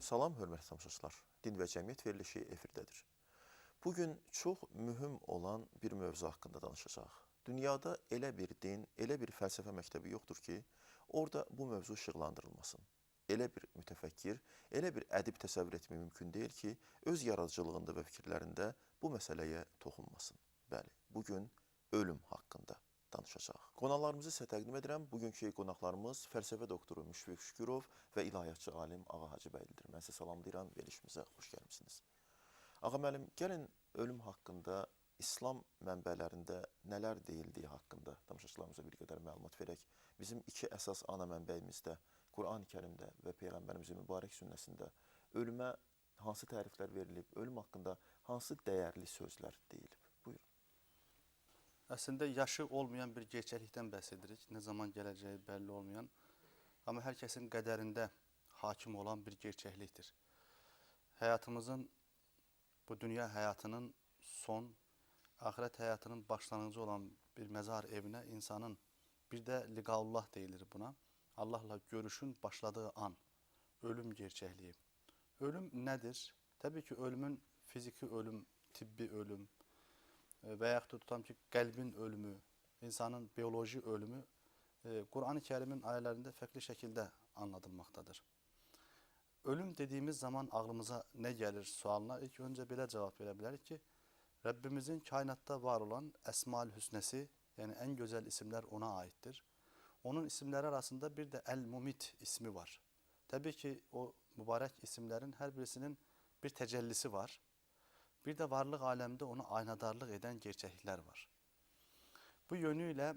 Salam, hörmətli tamaşaçılar. Din və Cəmiyyət verilişi efirdədir. Bugün çox mühüm olan bir mövzu haqqında danışacağıq. Dünyada elə bir din, elə bir fəlsəfə məktəbi yoxdur ki, orada bu mövzu işıqlandırılmasın. Elə bir mütəfəkkir, elə bir ədib təsəvvür etmək mümkün deyil ki, öz yaradıcılığında və fikirlərində bu məsələyə toxunmasın. Bəli, bugün ölüm haqqında danışacağıq. Qonaqlarımızı sizə təqdim edirəm. Bugünkü qonaqlarımız fəlsəfə doktoru Müşfiq Şükürov və ilahiyyatçı alim Ağa Hacıbəylidir. Mən sizə salamlayıram, verilişimizə xoş gəlmisiniz. Ağa müəllim, gəlin ölüm haqqında İslam mənbələrində nələr deyildiyi haqqında tamaşaçılarımıza bir qədər məlumat verək. Bizim iki əsas ana mənbəyimizdə, Quran-ı Kərimdə və Peyğəmbərimizin mübarək sünnəsində ölümə hansı təriflər verilib, ölüm haqqında hansı dəyərli sözlər deyilib? Buyurun. Əslində yaşı olmayan bir gerçəklikdən bəhs edirik. Nə zaman gələcəyi bəlli olmayan, amma hər kəsin qədərində hakim olan bir gerçəklikdir. Həyatımızın, bu dünya həyatının son, axirət həyatının başlanğıcı olan bir məzar evinə insanın, bir də liqaullah deyilir buna, Allahla görüşün başladığı an, ölüm gerçəkliyi. Ölüm nədir? Təbii ki, ölümün fiziki ölüm, tibbi ölüm, və yaxud da tutam ki, qəlbin ölümü, insanın biyoloji ölümü Quran-ı Kərimin ayələrində fərqli şəkildə anladılmaqdadır. Ölüm dediyimiz zaman ağlımıza nə gəlir sualına ilk öncə belə cavab verə bilərik ki, Rəbbimizin kainatda var olan Əsma-ül Hüsnəsi, yəni ən gözəl isimlər ona aiddir. Onun isimləri arasında bir də Əl-Mumit ismi var. Təbii ki, o mübarək isimlərin hər birisinin bir təcəllisi var. Bir də varlıq aləmində onu aynadarlıq edən gerçəkliklər var. Bu yönüyle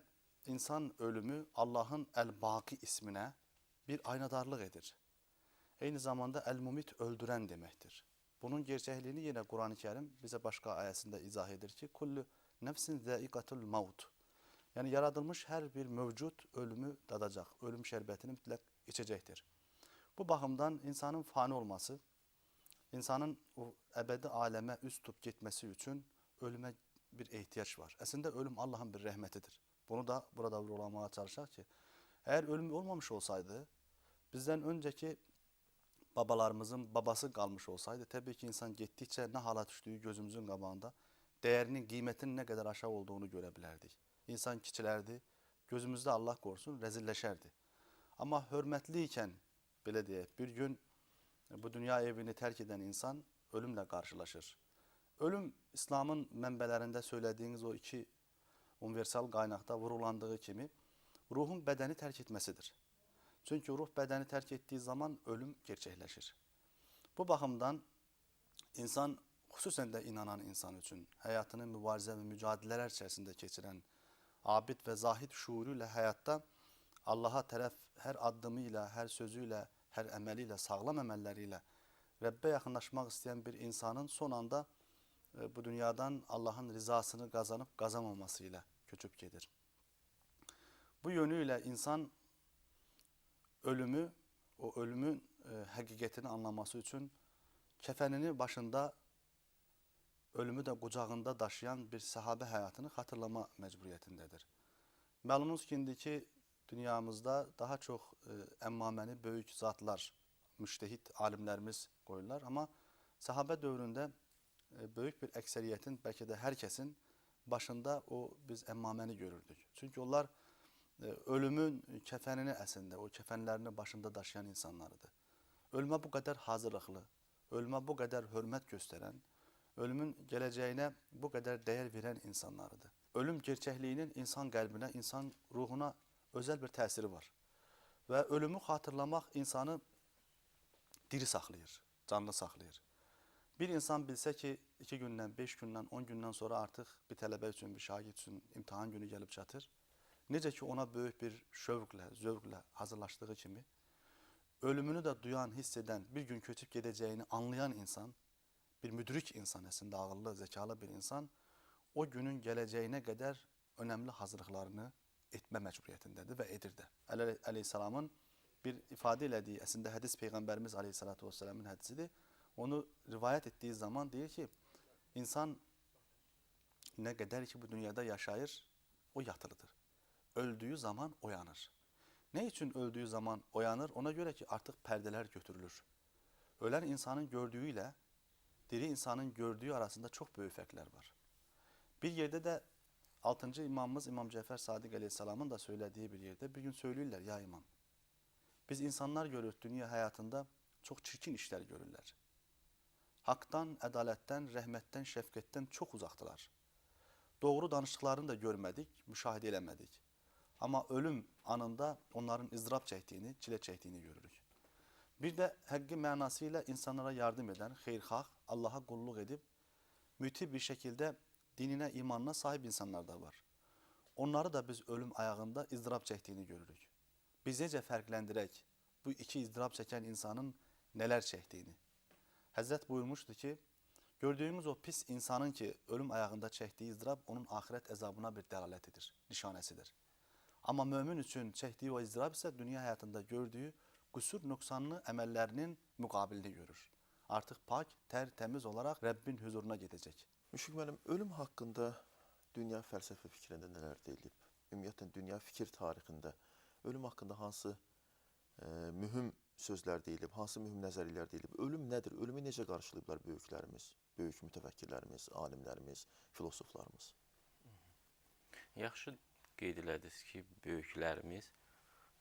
insan ölümü Allah'ın El-Baqi ismine bir aynadarlıq edir. Eyni zamanda El-Mumit öldüren demektir. Bunun gerçəkliğini yine Quran-ı Kerim bize başka ayəsində izah edir ki, Kullu nefsin zâikatul maut. Yani yaradılmış her bir mevcut ölümü dadacaq, ölüm şərbətini mütləq içəcəkdir. Bu baxımdan insanın fani olması, İnsanın o əbədi aləmə üst tutub getməsi üçün ölümə bir ehtiyac var. Əslində ölüm Allahın bir rəhmətidir. Bunu da burada vurgulamaya çalışaq ki, əgər ölüm olmamış olsaydı, bizdən öncəki babalarımızın babası qalmış olsaydı, təbii ki, insan getdikcə nə hala düşdüyü gözümüzün qabağında dəyərinin, qiymətinin nə qədər aşağı olduğunu görə bilərdik. İnsan kiçilərdi, gözümüzdə Allah qorusun, rəzilləşərdi. Amma hörmətli ikən, belə deyək, bir gün bu dünya evini terk eden insan ölümle karşılaşır. Ölüm İslam'ın mənbələrində söylediğiniz o iki universal qaynaqda vurgulandığı kimi ruhun bədəni terk etmesidir. Çünkü ruh bədəni terk ettiği zaman ölüm gerçəkləşir. Bu baxımdan insan, xüsusən də inanan insan üçün həyatını mübarizə və mücadilələr içərisində keçirən abid və zahid şuuruyla həyatda Allah'a tərəf hər addımıyla, hər sözüyle, hər əməliyle, sağlam əməlləriyle Rəbbə yaxınlaşmaq istəyən bir insanın son anda bu dünyadan Allah'ın rızasını qazanıb qazanmaması ilə köçüb gedir. Bu yönüyle insan ölümü, o ölümün həqiqətini anlaması üçün kəfənini başında, ölümü də qucağında daşıyan bir sahabə həyatını xatırlama məcburiyyətindədir. Məlumunuz ki, indiki dünyamızda daha çox əmmaməni böyük zatlar, müştehid alimlərimiz qoyurlar. Amma sahabə dövründə böyük bir əksəriyyətin, bəlkə də hər kəsin başında o biz əmmaməni görürdük. Çünki onlar ölümün kəfənini əslində, o kəfənlərini başında daşıyan insanlarıdır. Ölümə bu qədər hazırlıqlı, ölümə bu qədər hörmət göstərən, ölümün gələcəyinə bu qədər dəyər verən insanlarıdır. Ölüm gerçəkliyinin insan qəlbinə, insan ruhuna özel bir təsiri var. Və ölümü xatırlamaq insanı diri saxlayır, canlı saxlayır. Bir insan bilsə ki, 2 gündən, 5 gündən, 10 gündən sonra artıq bir tələbə üçün, bir şagird üçün imtahan günü gəlib çatır. Necə ki ona böyük bir şövqlə, zövqlə hazırlaşdığı kimi, ölümünü də duyan, hiss edən, bir gün köçüb gedəcəyini anlayan insan, bir müdrik insan, əslində ağıllı, zəkalı bir insan, o günün gələcəyinə qədər önəmli hazırlıqlarını etmə məcburiyyətindədir və edir də. Əli Aleyhisselamın bir ifadə elədiyi, əslində hədis Peyğəmbərimiz Aleyhissalatu vesselamın hədisidir. Onu rivayət etdiyi zaman deyir ki, insan nə qədər ki bu dünyada yaşayır, o yatılıdır. Öldüyü zaman oyanır. Ne için öldüğü zaman uyanır? Ona göre ki artık perdeler götürülür. Ölen insanın gördüğüyle diri insanın gördüğü arasında çok büyük farklar var. Bir yerde de 6. imamımız İmam Cafer Sadiq Aleyhisselam'ın da söylediği bir yerde bir gün söylüyorlar, ya imam, biz insanlar görür dünya hayatında çok çirkin işler görürler. Haktan, ədaletten, rəhmətdən, şəfqətdən çox uzaqdılar. Doğru danışdıklarını da görmədik, müşahidə eləmədik. Amma ölüm anında onların ızdırap çəkdiyini, çilə çəkdiyini görürük. Bir də həqqi mənasıyla insanlara yardım edən, xeyrxah, Allaha qulluq edib, mütib bir şəkildə dinine, imanına sahip insanlar da var. Onları da biz ölüm ayağında ızdırap çəkdiyini görürük. Biz necə fərqləndirək bu iki ızdırap çəkən insanın nələr çəkdiyini? Həzrət buyurmuşdu ki, gördüğümüz o pis insanın ki ölüm ayağında çektiği ızdırap onun ahiret ezabına bir delaletidir, nişanesidir. Ama mümin için çektiği o ızdırap ise dünya hayatında gördüğü kusur noksanlı emellerinin mukabilini görür. Artık pak, tertemiz olarak Rabbin huzuruna gidecek. Müşfiq müəllim, ölüm haqqında dünya fəlsəfə fikrində nələr deyilib? Ümumiyyətlə, dünya fikir tarixində ölüm haqqında hansı mühüm sözlər deyilib, hansı mühüm nəzəriyyələr deyilib? Ölüm nədir? Ölümü necə qarşılayıblar böyüklərimiz, böyük mütəfəkkirlərimiz, alimlərimiz, filosoflarımız? Yaxşı qeyd elədiniz ki, böyüklərimiz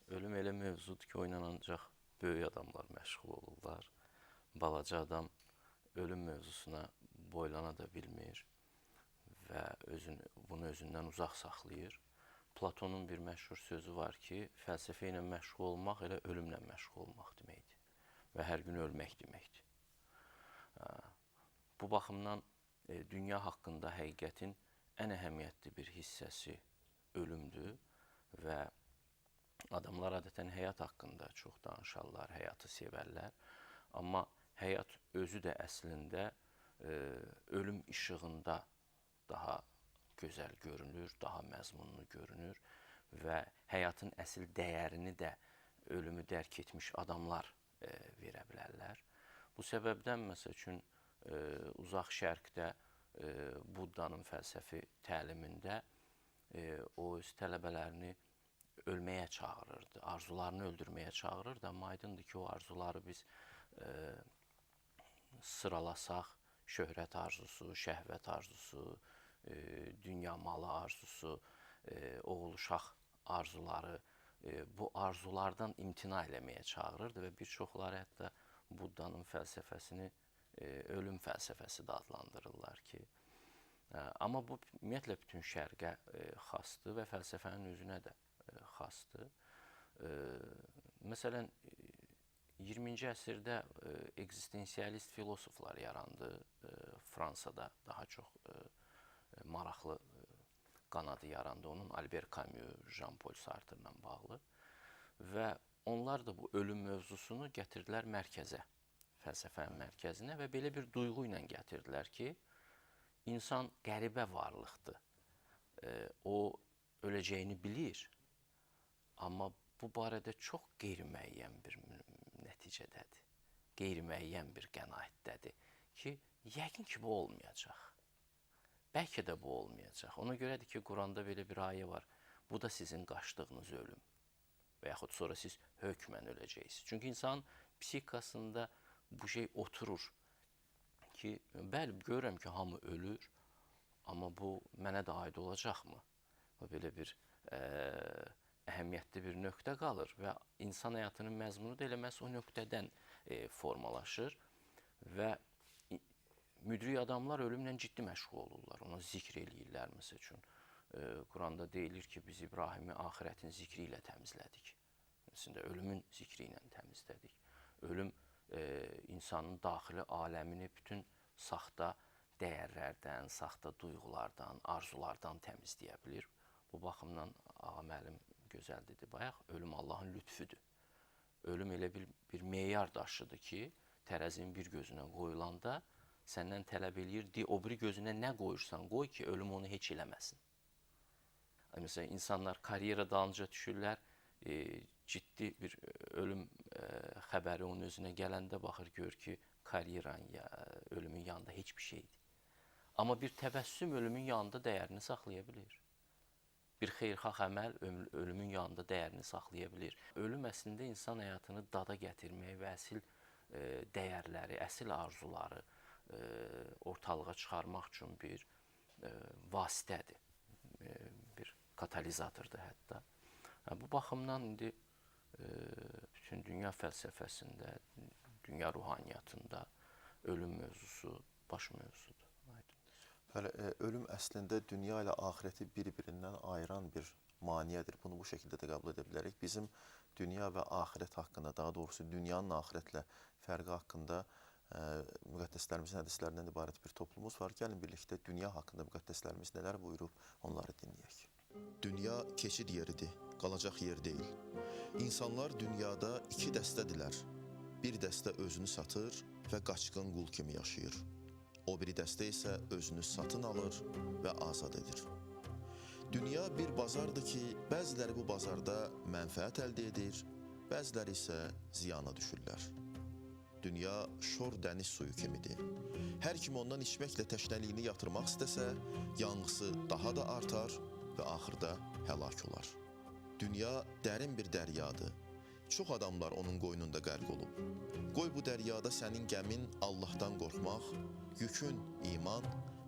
ölüm elə mövzudur ki, oyla ancaq böyük adamlar məşğul olurlar. Balaca adam ölüm mövzusuna boylana da bilmir və bunu özündən uzaq saxlayır. Platonun bir məşhur sözü var ki, fəlsəfə ilə məşğul olmaq elə ölümlə məşğul olmaq deməkdir və hər gün ölmək deməkdir. Bu baxımdan dünya haqqında həqiqətin ən əhəmiyyətli bir hissəsi ölümdür və adamlar adətən həyat haqqında çox danışarlar, həyatı sevərlər. Amma həyat özü də əslində ölüm işığında daha gözəl görünür, daha məzmunlu görünür və həyatın əsl dəyərini də ölümü dərk etmiş adamlar verə bilərlər. Bu səbəbdən məsəl üçün uzaq şərqdə Buddanın fəlsəfi təlimində o öz tələbələrini ölməyə çağırırdı, arzularını öldürməyə çağırırdı, amma aydındır ki, o arzuları biz sıralasaq, şöhrət arzusu, şəhvət arzusu, dünya malı arzusu, oğul uşaq arzuları bu arzulardan imtina eləməyə çağırırdı və bir çoxları hətta Buddanın fəlsəfəsini ölüm fəlsəfəsi də adlandırırlar ki, amma bu ümumiyyətlə bütün şərqə xasdır və fəlsəfənin özünə də xasdır. Məsələn, 20-ci əsrdə ekzistensialist filosoflar yarandı. Fransada daha çox maraqlı qanadı yarandı. Onun Albert Camus, Jean-Paul Sartre-la bağlı. Və onlar da bu ölüm mövzusunu gətirdilər mərkəzə, fəlsəfənin mərkəzinə və belə bir duyğu ilə gətirdilər ki, insan qəribə varlıqdır. O öləcəyini bilir, amma bu barədə çox qeyri-müəyyən bir nəticədədir, qeyri-müəyyən bir qənaətdədir ki, yəqin ki, bu olmayacaq. Bəlkə də bu olmayacaq. Ona görədir ki, Quranda belə bir ayə var. Bu da sizin qaçdığınız ölüm. Və yaxud sonra siz hökmən öləcəksiniz. Çünki insanın psixikasında bu şey oturur ki, bəli, görürəm ki, hamı ölür, amma bu mənə də aid olacaqmı? Belə bir əhəmiyyətli bir nöqtə qalır və insan həyatının məzmunu da elə məhz o nöqtədən formalaşır və müdrik adamlar ölümlə ciddi məşğul olurlar, ona zikr eləyirlər. Məsəl üçün, Quranda deyilir ki, biz İbrahimi axirətin zikri ilə təmizlədik. Əslində, ölümün zikri ilə təmizlədik. Ölüm insanın daxili aləmini bütün saxta dəyərlərdən, saxta duyğulardan, arzulardan təmizləyə bilir. Bu baxımdan ağa müəllim gözəl dedi bayaq, ölüm Allahın lütfüdür. Ölüm elə bir meyar daşıdır ki, tərəzinin bir gözünə qoyulanda səndən tələb eləyir, o biri gözünə nə qoyursan qoy ki, ölüm onu heç eləməsin. Məsələn, insanlar karyera dalınca düşürlər, ciddi bir ölüm xəbəri onun özünə gələndə baxır, gör ki, karyeranın, ölümün yanında heç bir şeydir. Amma bir təbəssüm ölümün yanında dəyərini saxlaya bilir. Bir xeyrxah əməl ölümün yanında dəyərini saxlaya bilir. Ölüm əslində insan həyatını dada gətirmək və əsl dəyərləri, əsl arzuları ortalığa çıxarmaq üçün bir vasitədir, bir katalizatordur hətta. Bu baxımdan indi bütün dünya fəlsəfəsində, dünya ruhaniyyatında ölüm mövzusu baş mövzudur. Bəli, ölüm əslində dünya ilə axirəti bir-birindən ayıran bir maneədir. Bunu bu şəkildə də qəbul edə bilərik. Bizim dünya və axirət haqqında, daha doğrusu dünyanın axirətlə fərqi haqqında müqəddəslərimizin hədislərindən ibarət bir toplumumuz var. Gəlin birlikdə dünya haqqında müqəddəslərimiz nələr buyurub, onları dinləyək. Dünya keçid yeridir, qalacaq yer deyil. İnsanlar dünyada iki dəstədirlər. Bir dəstə özünü satır və qaçqın qul kimi yaşayır. O biri dəstə isə özünü satın alır və azad edir. Dünya bir bazardır ki, bəziləri bu bazarda mənfəət əldə edir, bəziləri isə ziyana düşürlər. Dünya şor dəniz suyu kimidir. Hər kim ondan içməklə təşnəliyini yatırmaq istəsə, yanğısı daha da artar və axırda həlak olar. Dünya dərin bir dəryadır. Çox adamlar onun qoynunda qərq olub. Qoy bu dəryada sənin gəmin Allahdan qorxmaq, yükün iman,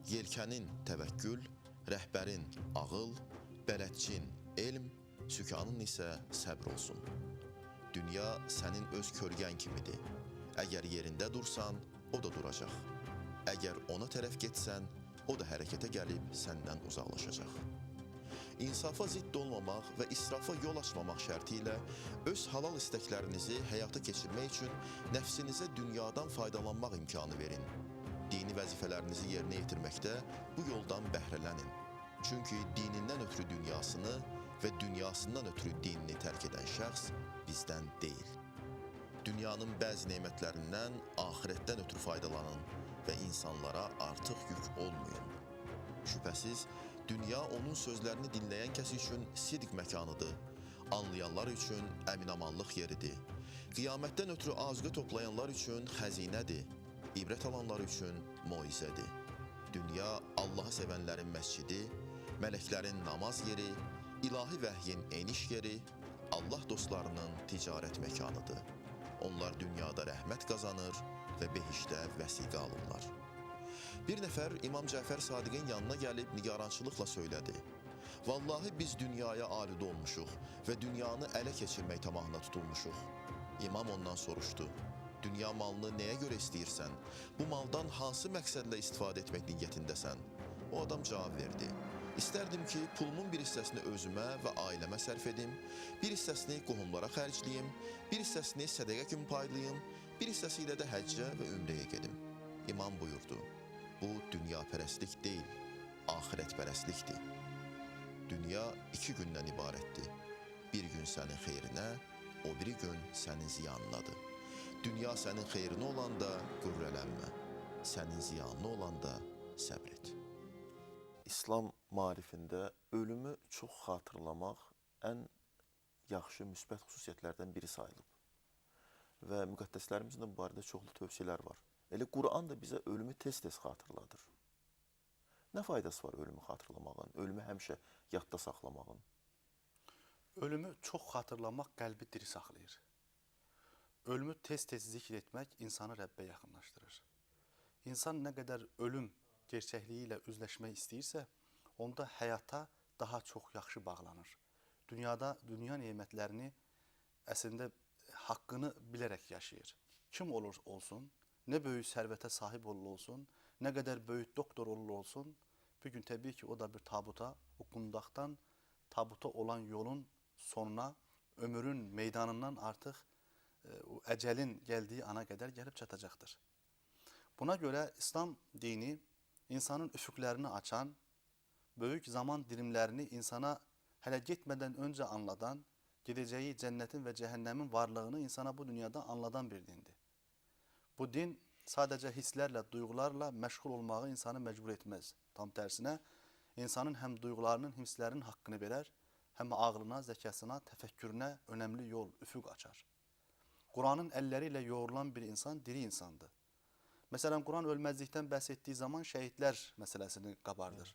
yelkənin təvəkkül, rəhbərin ağıl, bələdçin elm, sükanın isə səbr olsun. Dünya sənin öz kölgən kimidir. Əgər yerində dursan, o da duracaq. Əgər ona tərəf getsən, o da hərəkətə gəlib səndən uzaqlaşacaq. İnsafa zidd olmamaq və israfa yol açmamaq şərti ilə öz halal istəklərinizi həyata keçirmək üçün nəfsinizə dünyadan faydalanmaq imkanı verin. Dini vəzifələrinizi yerinə yetirməkdə bu yoldan bəhrələnin. Çünki dinindən ötürü dünyasını və dünyasından ötürü dinini tərk edən şəxs bizdən deyil. Dünyanın bəzi nemətlərindən axirətdən ötürü faydalanın və insanlara artıq yük olmayın. Şübhəsiz, dünya onun sözlərini dinləyən kəs üçün sidq məkanıdır. Anlayanlar üçün əminamanlıq yeridir. Qiyamətdən ötürü azqə toplayanlar üçün xəzinədir. İbrət alanlar üçün moizədir. Dünya Allahı sevənlərin məscidi, mələklərin namaz yeri, ilahi vəhyin eniş yeri, Allah dostlarının ticarət məkanıdır. Onlar dünyada rəhmət qazanır və behişdə vəsiqə alırlar. Bir nəfər İmam Cəfər Sadiqin yanına gəlib nigarançılıqla söylədi. Vallahi biz dünyaya aludə olmuşuq və dünyanı ələ keçirmək tamahına tutulmuşuq. İmam ondan soruşdu. Dünya malını nəyə görə istəyirsən? Bu maldan hansı məqsədlə istifadə etmək niyyətindəsən? O adam cavab verdi. İstərdim ki, pulumun bir hissəsini özümə və ailəmə sərf edim, bir hissəsini qohumlara xərcləyim, bir hissəsini sədəqə kimi paylayım, bir hissəsi ilə də həccə və ümrəyə gedim. İmam buyurdu, bu dünyapərəstlik deyil, axirətpərəstlikdir. Dünya 2 gündən ibarətdir. Bir gün sənin xeyrinə, o biri gün sənin ziyanınadır. Dünya sənin xeyrinə olanda qürrələnmə, sənin ziyanına olanda səbr et. İslam maarifində ölümü çox xatırlamaq ən yaxşı müsbət xüsusiyyətlərdən biri sayılıb. Və müqəddəslərimizin də bu barədə çoxlu tövsiyələr var. Elə Quran da bizə ölümü tez-tez xatırladır. Nə faydası var ölümü xatırlamağın, ölümü həmişə yadda saxlamağın? Ölümü çox xatırlamaq qəlbi diri saxlayır. Ölümü tez-tez zikr etmək insanı Rəbbə yaxınlaşdırır. İnsan nə qədər ölüm gerçəkliyi ilə üzləşmək istəyirsə, onda həyata daha çox yaxşı bağlanır. Dünya nemətlərini əslində haqqını bilərək yaşayır. Kim olur olsun, nə böyük sərvətə sahib olur olsun, nə qədər böyük doktor olur olsun, bir gün təbii ki, o da bir tabuta, o qundaqdan tabuta olan yolun sonuna, ömrün meydanından artıq o əcəlin gəldiyi ana qədər gəlib çatacaqdır. Buna görə İslam dini insanın üfüqlərini açan, böyük zaman dilimlərini insana hələ getmədən öncə anladan, gedəcəyi cənnətin və cəhənnəmin varlığını insana bu dünyada anladan bir dindir. Bu din sadəcə hisslərlə, duyğularla məşğul olmağı insanı məcbur etməz. Tam tərsinə, insanın həm duyğularının, hisslərinin haqqını verər, həm ağlına, zəkasına, təfəkkürünə önəmli yol, üfüq açar. Quranın əlləri ilə yoğrulan bir insan diri insandır. Məsələn, Quran ölməzlikdən bəhs etdiyi zaman şəhidlər məsələsini qabardır.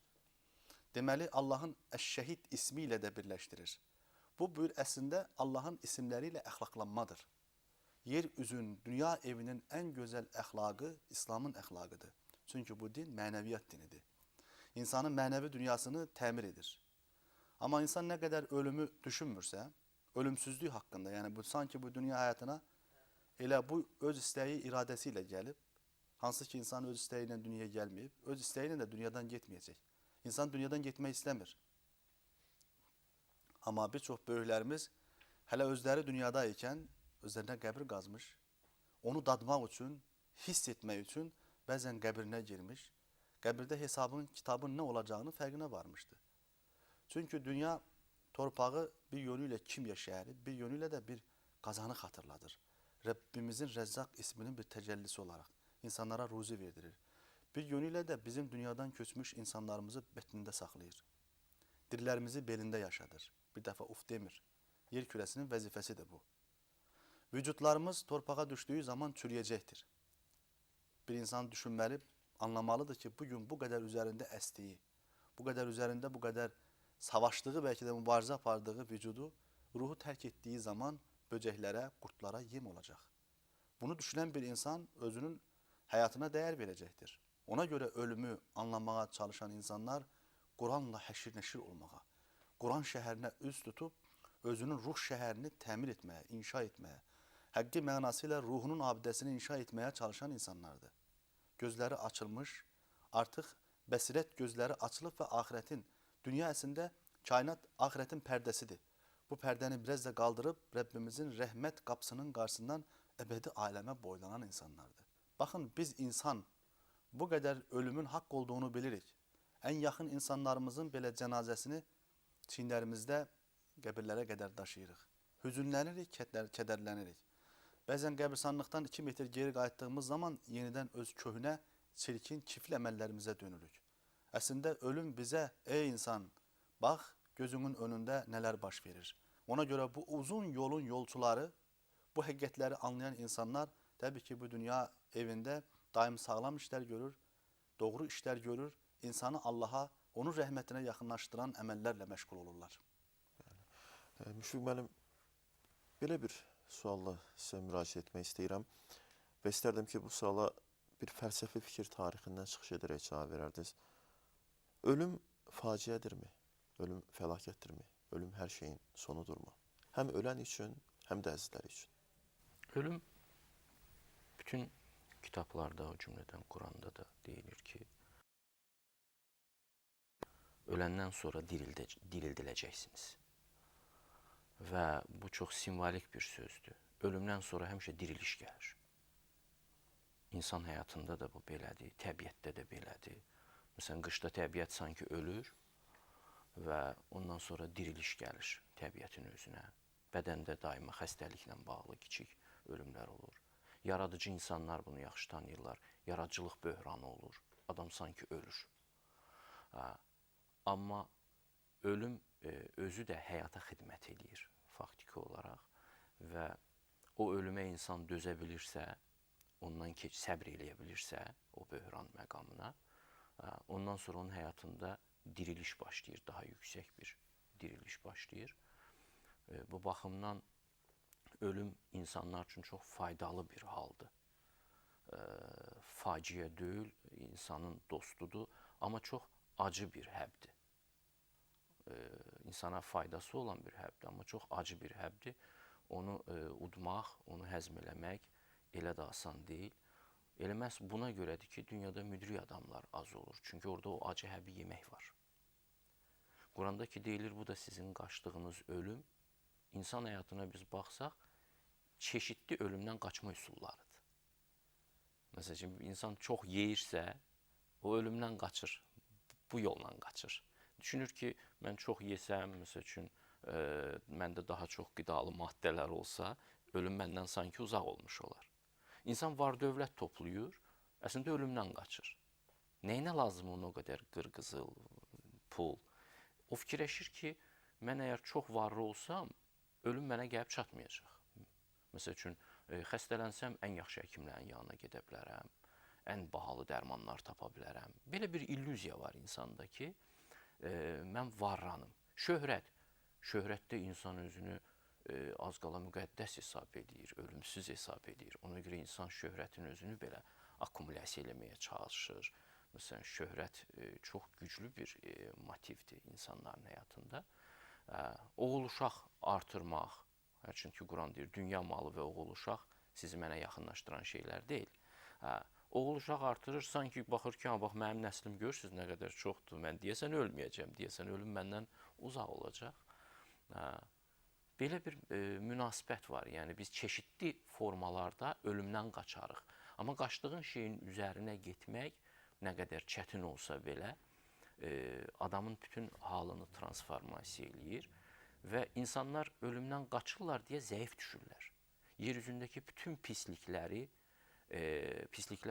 Deməli, Allahın Əş-Şəhid ismi ilə də birləşdirir. Bu, əslində Allahın isimləri ilə əxlaqlanmadır. yer üzün, dünya evinin en güzel əxlaqı İslamın əxlaqıdır. Çünkü bu din mənəviyyat dinidir. İnsanın mənəvi dünyasını təmir edir. Ama insan ne kadar ölümü düşünmürsə, ölümsüzlük hakkında, yani bu sanki bu dünya hayatına elə bu öz istəyi iradəsiyle gelip, hansı ki insan öz istəyiyle dünyaya gelmeyip, öz istəyiyle de dünyadan gitmeyecek. İnsan dünyadan gitmeyi istəmir. Ama birçok böyüklərimiz hələ özləri dünyada ikən özlərinə qəbir qazmış, onu dadmaq üçün, hiss etmək üçün bəzən qəbrinə girmiş, qəbirdə hesabın, kitabın ne olacağını fərqinə varmıştı. Çünkü dünya torpağı bir yönüyle kimya şehri, bir yönüyle de bir kazanı hatırladır. Rabbimizin Rezzak isminin bir tecellisi olarak insanlara ruzi verdirir. Bir yönüyle de bizim dünyadan köçmüş insanlarımızı betninde saklayır. Dirilerimizi belinde yaşadır. Bir defa uf demir. Yer küresinin vazifesi de bu. Vücutlarımız torpağa düştüğü zaman çürüyecektir. Bir insan düşünmeli, anlamalıdır ki bugün bu kadar üzerinde estiği, bu kadar üzerinde bu kadar savaştığı, belki de mübarizə apardığı vücudu, ruhu terk ettiği zaman böceklere, kurtlara yem olacak. Bunu düşünen bir insan özünün hayatına değer verecektir. Ona göre ölümü anlamaya çalışan insanlar Kur'an'la həşir neşir olmağa, Kur'an şehirine üz tutup özünün ruh şehrini təmir etmeye, inşa etmeye, həqqi mənasıyla ruhunun abidesini inşa etmeye çalışan insanlardır. Gözleri açılmış, artık besiret gözleri açılıp ve ahiretin, dünya esinde kainat ahiretin perdesidir. Bu perdeni biraz da kaldırıp Rabbimizin rahmet kapısının karşısından ebedi aleme boylanan insanlardır. Bakın biz insan bu kadar ölümün hak olduğunu bilirik. En yakın insanlarımızın bile cenazesini çinlerimizde qəbirlərə qədər daşıyırıq. Hüzünlənirik, kədərlənirik. Bəzən qəbirstanlıqdan 2 metr geri qayıtdığımız zaman yenidən öz köhnə, çirkin, çirkli əməllərimizə dönürük. Əslində ölüm bizə, ey insan, bax gözünün önündə nələr baş verir. Ona görə bu uzun yolun yolçuları, bu həqiqətləri anlayan insanlar təbii ki bu dünya evində daim sağlam işlər görür, doğru işlər görür, insanı Allaha, onun rəhmətinə yaxınlaşdıran əməllərlə məşğul olurlar. Müşfiq müəllim, belə bir sualla sizə müraciət etmək istəyirəm və istərdim ki, bu suala bir fəlsəfi fikir tarixindən çıxış edərək cavab verərdiniz. Ölüm faciədirmi? Ölüm fəlakətdirmi? Ölüm hər şeyin sonudurmu? Həm ölən üçün, həm də əzizləri üçün. Ölüm bütün kitablarda, o cümlədən Quranda da deyilir ki, öləndən sonra dirildiləcəksiniz. Və bu çox simvolik bir sözdür. Ölümdən sonra həmişə diriliş gəlir. İnsan həyatında da bu belədir, təbiətdə də belədir. Məsələn, qışda təbiət sanki ölür və ondan sonra diriliş gəlir təbiətin özünə. Bədəndə daima xəstəliklə bağlı kiçik ölümlər olur. Yaradıcı insanlar bunu yaxşı tanıyırlar. Yaradıcılıq böhranı olur. Adam sanki ölür. Amma ölüm özü də həyata xidmət edir faktiki olaraq və o ölümə insan dözə bilirsə, ondan səbr eləyə bilirsə o böhran məqamına, ondan sonra onun həyatında diriliş başlayır, daha yüksək bir diriliş başlayır. Bu baxımdan ölüm insanlar üçün çox faydalı bir haldır. Faciə deyil, insanın dostudur, amma çox acı bir həbdir. İnsana faydası olan bir həbdir, amma çox acı bir həbdir. Onu udmaq, onu həzm eləmək elə də asan deyil. Elə məhz buna görədir ki, dünyada müdrik adamlar az olur. Çünki orada o acı həbi yemək var. Quranda ki, deyilir, bu da sizin qaçdığınız ölüm. İnsan həyatına biz baxsaq, çeşitli ölümdən qaçma üsullarıdır. Məsələn, insan çox yeyirsə, o ölümdən qaçır, bu yolla qaçır. Düşünür ki, mən çox yesəm, məsəl üçün, məndə daha çox qidalı maddələr olsa, ölüm məndən sanki uzaq olmuş olar. İnsan var-dövlət toplayır, əslində ölümdən qaçır. Nəyinə lazım ona o qədər qırqızıl, pul? O fikirləşir ki, mən əgər çox varlı olsam, ölüm mənə gəlib çatmayacaq. Məsəl üçün, xəstələnsəm, ən yaxşı həkimlərin yanına gedə bilərəm, ən bahalı dərmanlar tapa bilərəm. Belə bir illüziya var insanda ki, mən varranım. Şöhrət. Şöhrətdə insan özünü az qala müqəddəs hesab edir, ölümsüz hesab edir. Ona görə insan şöhrətin özünü belə akkumulyasiya eləməyə çalışır. Məsələn, şöhrət çox güclü bir motivdir insanların həyatında. Oğul uşaq artırmaq, çünki Quran deyir, dünya malı və oğul uşaq sizi mənə yaxınlaşdıran şeylər deyil. Oğul uşaq artırır, sanki baxır ki, bax mənim nəslim görürsünüz nə qədər çoxdur, mən deyəsən ölməyəcəm, deyəsən ölüm məndən uzaq olacaq. Belə bir münasibət var, yəni biz çeşidli formalarda ölümdən qaçarıq. Amma qaçdığın şeyin üzərinə getmək nə qədər çətin olsa belə adamın bütün halını transformasiya eləyir və insanlar ölümdən qaçırlar deyə zəif düşürlər. Yer üzündəki bütün pisliklər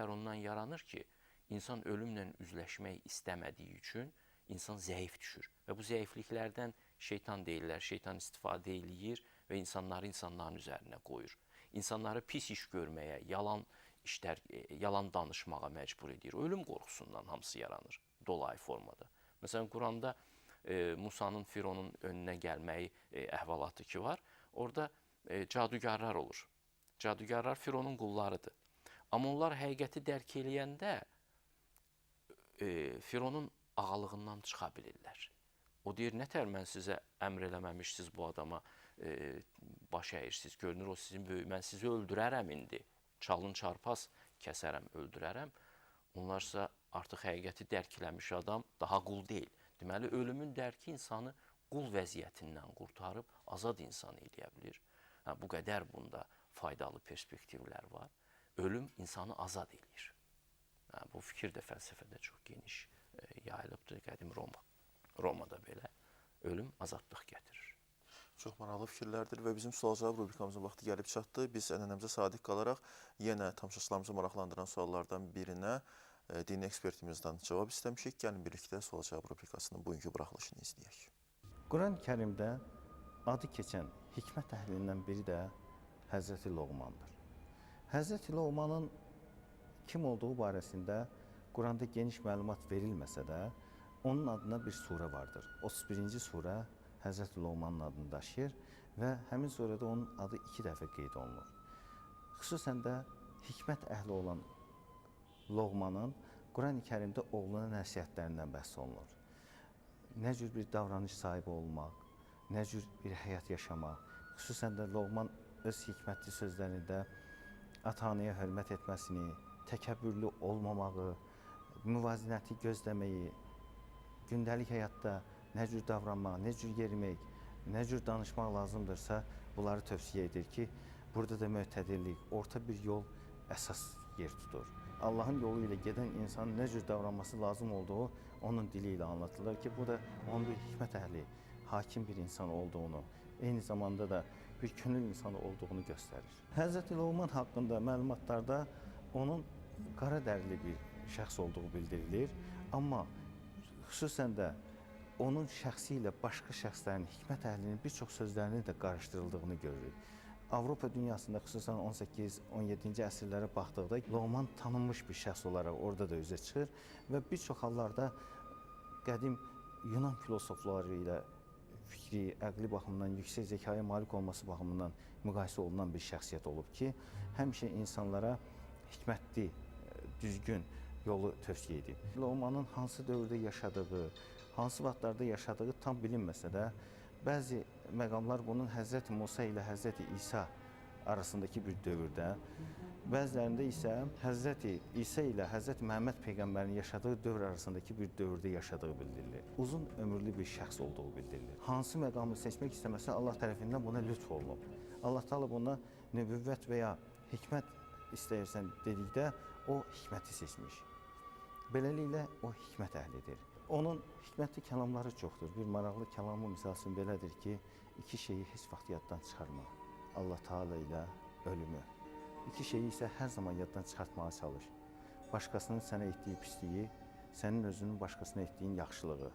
ondan yaranır ki, insan ölümlə üzləşmək istəmədiyi üçün insan zəif düşür. Və bu zəifliklərdən şeytan deyirlər, şeytan istifadə eləyir və insanların üzərinə qoyur. İnsanları pis iş görməyə, yalan danışmağa məcbur edir. Ölüm qorxusundan hamısı yaranır dolayı formada. Məsələn, Quranda Musanın Fironun önünə gəlməyi əhvalatı ki var, orada cadugarlar olur. Cadugarlar Fironun qullarıdır. Amma onlar həqiqəti dərk eləyəndə Fironun ağalığından çıxa bilirlər. O deyir, nətər mən sizə əmr eləməmişsiniz bu adama baş əyirsiniz, görünür o sizin böyük, mən sizi öldürərəm indi, çalın çarpaz kəsərəm, öldürərəm. Onlarsa artıq həqiqəti dərk eləmiş adam daha qul deyil. Deməli, ölümün dərki insanı qul vəziyyətindən qurtarıb azad insan eləyə bilir. Bu qədər bunda faydalı perspektivlər var. Ölüm insanı azad eləyir. Bu fikir də fəlsəfədə çox geniş yayılıbdır. Qədim Romada belə ölüm azadlıq gətirir. Çox maraqlı fikirlərdir və bizim sual-cavab rubrikamızın vaxtı gəlib çatdı. Biz ənənəmizə sadiq qalaraq yenə tamaşaçılarımızı maraqlandıran suallardan birinə dini ekspertimizdən cavab istəmişik. Gəlin birlikdə sual-cavab rubrikasının bugünkü buraxılışını izləyək. Quran-Kərimdə adı keçən hikmət əhlindən biri də Həzrəti Loğmandır. Həzrəti Loğmanın kim olduğu barəsində Quranda geniş məlumat verilməsə də, onun adına bir surə vardır. 31-ci surə Həzrəti Loğmanın adını daşıyır və həmin surədə onun adı 2 dəfə qeyd olunur. Xüsusən də hikmət əhli olan Loğmanın Quran-Kərimdə oğluna nəsihətlərindən bəhs olunur. Nə cür bir davranış sahibi olmaq, nə cür bir həyat yaşamaq, xüsusən də Loğman öz hikmətli sözlərində ata-anaya hörmət etməsini, təkəbbürlü olmamağı, müvazinəti gözləməyi, gündəlik həyatda nə cür davranmaq, nə cür yerimək, nə cür danışmaq lazımdırsa, bunları tövsiyə edir ki, burada da mötədillik, orta bir yol əsas yer tutur. Allahın yolu ilə gedən insanın nə cür davranması lazım olduğu onun dili ilə anlatılır ki, bu da onun bir hikmət əhli, hakim bir insan olduğunu, eyni zamanda da bir könül insanı olduğunu göstərir. Həzrəti Loğman haqqında məlumatlarda onun qara dərili bir şəxs olduğu bildirilir, amma xüsusən də onun şəxsi ilə başqa şəxslərin, hikmət əhlinin bir çox sözlərinin də qarışdırıldığını görürük. Avropa dünyasında xüsusən 18-17-ci əsrlərə baxdıqda Loğman tanınmış bir şəxs olaraq orada da üzə çıxır və bir çox hallarda qədim Yunan filosofları ilə fikri, əqli baxımından, yüksək zəkaya malik olması baxımından müqayisə olunan bir şəxsiyyət olub ki, həmişə insanlara hikmətli, düzgün yolu tövsiyə edib. Loğmanın hansı dövrdə yaşadığı, hansı vaxtlarda yaşadığı tam bilinməsə də, bəzi məqamlar bunun Həzrəti Musa ilə Həzrəti İsa arasındakı bir dövrdə, bəzilərində isə Həzrəti İsa ilə Həzrəti Məhəmməd Peyğəmbərin yaşadığı dövr arasındakı bir dövrdə yaşadığı bildirilir. Uzun ömürlü bir şəxs olduğu bildirilir. Hansı məqamı seçmək istəməsə Allah tərəfindən buna lütf olunub. Allah Teala buna nübüvvət və ya hikmət istəyirsən dedikdə o hikməti seçmiş. Beləliklə o hikmət əhlidir. Onun hikmətli kəlamları çoxdur. Bir maraqlı kəlamı misal üçün belədir ki, 2 şeyi heç vaxt yaddan çıxarma. Allah Teala ilə ölümü. 2 şeyi isə hər zaman yaddan çıxartmağa çalış. Başqasının sənə etdiyi pisliyi, sənin özünün başqasına etdiyin yaxşılığı.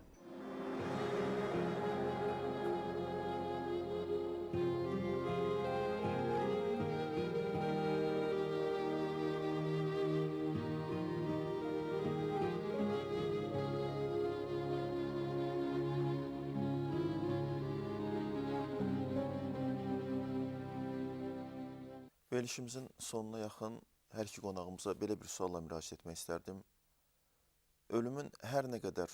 Verilişimizin sonuna yaxın hər iki qonağımıza belə bir sualla müraciət etmək istərdim. Ölümün hər nə qədər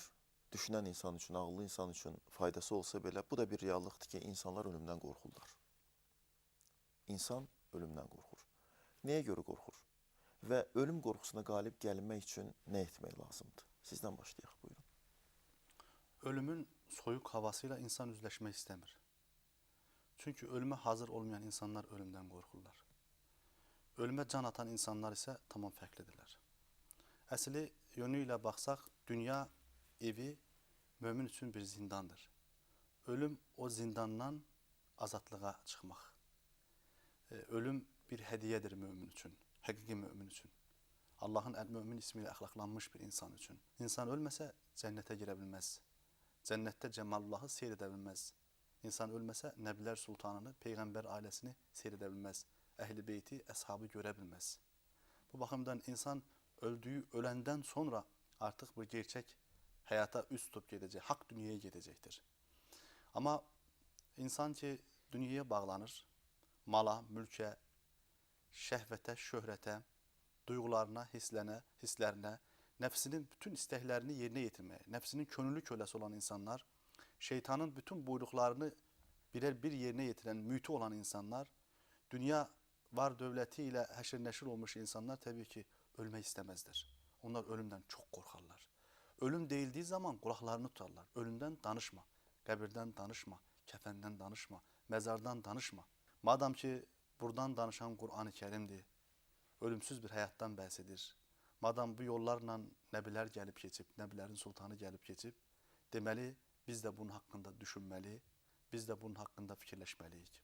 düşünən insan üçün, ağıllı insan üçün faydası olsa belə, bu da bir reallıqdır ki, insanlar ölümdən qorxurlar. İnsan ölümdən qorxur. Nəyə görə qorxur? Və ölüm qorxusuna qalib gəlinmək üçün nə etmək lazımdır? Sizdən başlayaq, buyurun. Ölümün soyuq havasıyla insan üzləşmək istəmir. Çünki ölümə hazır olmayan insanlar ölümdən qorxurlar. Ölümə can atan insanlar isə tamam fərqlidirlər. Əsli yönü ilə baxsaq, dünya evi mömin üçün bir zindandır. Ölüm o zindandan azadlığa çıxmaq. Ölüm bir hədiyyədir mömin üçün, həqiqi mömin üçün. Allahın Əl-Mömin ismi ilə əxlaqlanmış bir insan üçün. İnsan ölməsə cənnətə girə bilməz. Cənnətdə Cəmalullahı seyr edə bilməz. İnsan ölməsə Nəbilər Sultanını, Peyğəmbər ailəsini seyr edə bilməz. Əhl-i beyti, əshabı görə bilməz. Bu baxımdan insan öləndən sonra artıq bir gerçək həyata üst tutub gedəcək, haqq dünyaya gedəcəkdir. Amma insan ki, dünyaya bağlanır, mala, mülkə, şəhvətə, şöhrətə, duyğularına, hisslərinə, nəfsinin bütün istəklərini yerinə yetirməyə, nəfsinin könüllü köləsi olan insanlar, şeytanın bütün buyruqlarını bir yerinə yetirən müti olan insanlar, dünya var dövləti ilə həşir nəşir olmuş insanlar təbii ki, ölmək istəməzdir. Onlar ölümdən çox qorxarlar. Ölüm deyildiyi zaman qulaqlarını tutarlar. Ölümdən danışma, qəbirdən danışma, kəfəndən danışma, məzardan danışma. Madam ki, buradan danışan Qur'an-ı Kərimdir, ölümsüz bir həyatdan bəhs edir. Madam bu yollarla nəbilər gəlib keçib, nəbilərin sultanı gəlib keçib, deməli, biz də bunun haqqında düşünməli, biz də bunun haqqında fikirləşməliyik.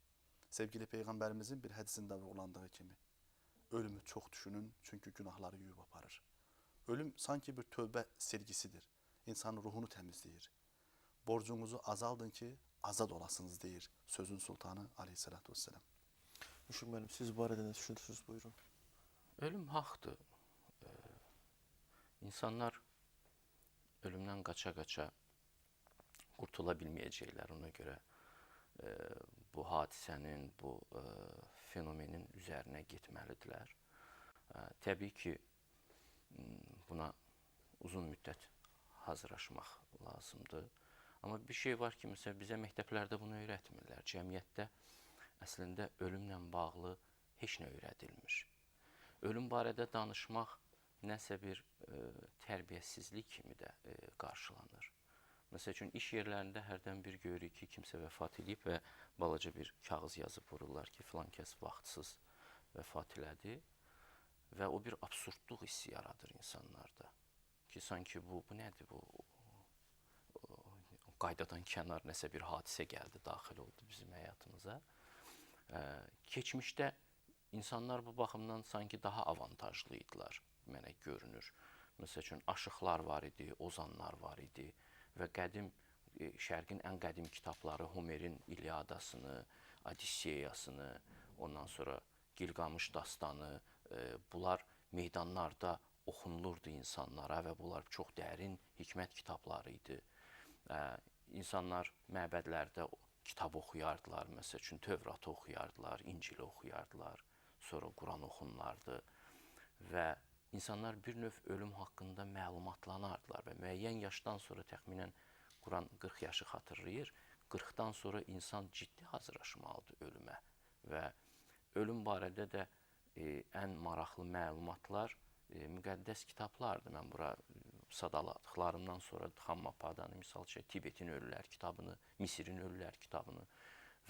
Sevgili Peyğəmbərimizin bir hədisində vurgulandığı kimi, ölümü çox düşünün, çünki günahları yuyub aparır. Ölüm sanki bir tövbə sergisidir, insanın ruhunu təmizləyir. Borcunuzu azaldın ki, azad olasınız deyir sözün sultanı aleyhissalatü vesselam. Müşfiq müəllim, siz bu barədə nə düşünürsünüz, buyurun. Ölüm haqdır. İnsanlar ölümdən qaça-qaça qurtula bilməyəcəklər. Ona görə bu hadisənin, bu fenomenin üzərinə getməlidirlər. Təbii ki, buna uzun müddət hazırlaşmaq lazımdır. Amma bir şey var ki, məsələn, bizə məktəblərdə bunu öyrətmirlər. Cəmiyyətdə əslində ölümlə bağlı heç nə öyrədilmir. Ölüm barədə danışmaq nəsə bir tərbiyəsizlik kimi də qarşılanır. Məsəl üçün, iş yerlərində hərdən bir görürük ki, kimsə vəfat edib və balaca bir kağız yazıb vururlar ki, filan kəs vaxtsız vəfat elədi və o bir absurdluq hissi yaradır insanlarda. Ki, sanki bu nədir, bu qaydadan kənar nəsə bir hadisə gəldi, daxil oldu bizim həyatımıza. Keçmişdə insanlar bu baxımdan sanki daha avantajlı idilər, mənə görünür. Məsəl üçün, aşıqlar var idi, ozanlar var idi və şərqin ən qədim kitabları Homerin İlyadasını, Odisseyasını, ondan sonra Gilgamış dastanı, bunlar meydanlarda oxunulurdu insanlara və bunlar çox dərin hikmət kitabları idi. İnsanlar məbədlərdə kitab oxuyardılar, məsəl üçün Tövratı oxuyardılar, İncili oxuyardılar, sonra Quran oxunlardı və İnsanlar bir növ ölüm haqqında məlumatlanardılar və müəyyən yaşdan sonra təxminən Quran 40 yaşı xatırlayır. 40-dan sonra insan ciddi hazırlaşmalıdır ölümə və ölüm barədə də ən maraqlı məlumatlar müqəddəs kitablardır. Mən bura sadaladıqlarımdan sonra Dhammapadanı, misal ki, Tibetin Ölülər kitabını, Misirin Ölülər kitabını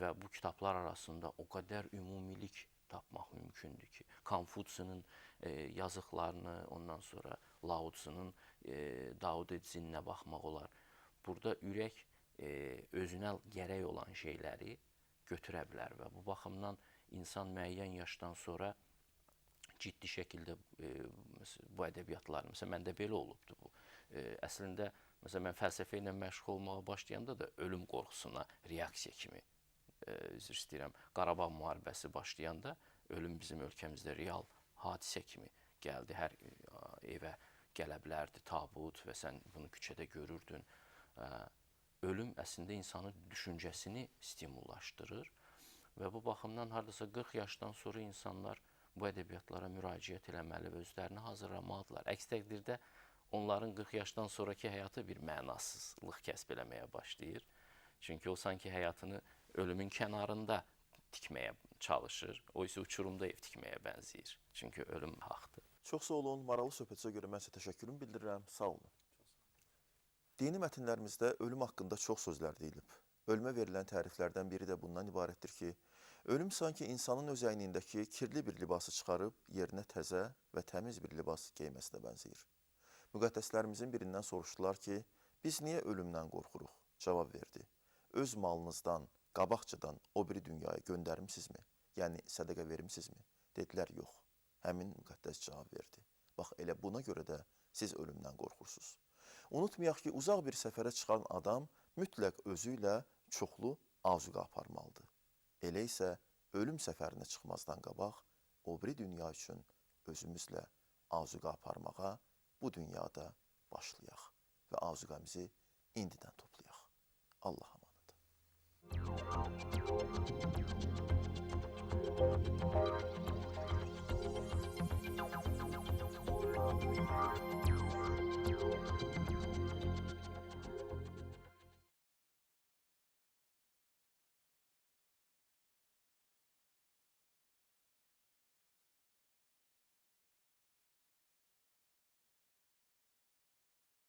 və bu kitablar arasında o qədər ümumilik tapmaq mümkündür ki, Konfutsiyonun yazıqlarını, ondan sonra Lao Tzu'nun Dao De Zin'ə baxmaq olar. Burada ürək özünə gərək olan şeyləri götürə bilər və bu baxımdan insan müəyyən yaşdan sonra ciddi şəkildə bu ədəbiyyatlar, məsələn, məndə belə olubdur bu. Əslində, məsələn, mən fəlsəfə ilə məşğul olmağa başlayanda da ölüm qorxusuna reaksiya kimi, üzr istəyirəm, Qarabağ müharibəsi başlayanda ölüm bizim ölkəmizdə real hadisə kimi gəldi. Hər evə gələ bilərdi tabut və sən bunu küçədə görürdün. Ölüm əslində insanın düşüncəsini stimullaşdırır Və bu baxımdan hardasa 40 yaşdan sonra insanlar bu ədəbiyyatlara müraciət eləməli və özlərini hazırlamalıdırlar. Əks təqdirdə onların 40 yaşdan sonraki həyatı bir mənasızlıq kəsb eləməyə başlayır. Çünki o sanki həyatını ölümün kənarında tikməyə çalışır. O isə uçurumda ev tikməyə bənzəyir. Çünki ölüm haqdır. Çox sağ olun, maraqlı söhbətinizə görə mən sizə təşəkkürümü bildirirəm. Sağ olun. Dini mətnlərimizdə ölüm haqqında çox sözlər deyilib. Ölümə verilən təriflərdən biri də bundan ibarətdir ki, ölüm sanki insanın öz əynindəki kirli bir libası çıxarıb, yerinə təzə və təmiz bir libas geyməsinə bənzəyir. Müqəddəslərimizin birindən soruşdular ki, biz niyə ölümdən qorxuruq? Cavab verdi. Öz malınızdan, qabaqcadan o biri dünyaya göndərmisinizmi? Yəni sədəqə vermisinizmi? Dedilər, yox. Həmin müqəddəs cavab verdi. Bax, elə buna görə də siz ölümdən qorxursunuz. Unutmayaq ki, uzaq bir səfərə çıxan adam mütləq özü ilə çoxlu azuqa aparmalıdır. Elə isə ölüm səfərinə çıxmazdan qabaq o biri dünya üçün özümüzlə azuqa aparmağa bu dünyada başlayaq və azuqamızı indidən toplayaq. Allah'a emanet.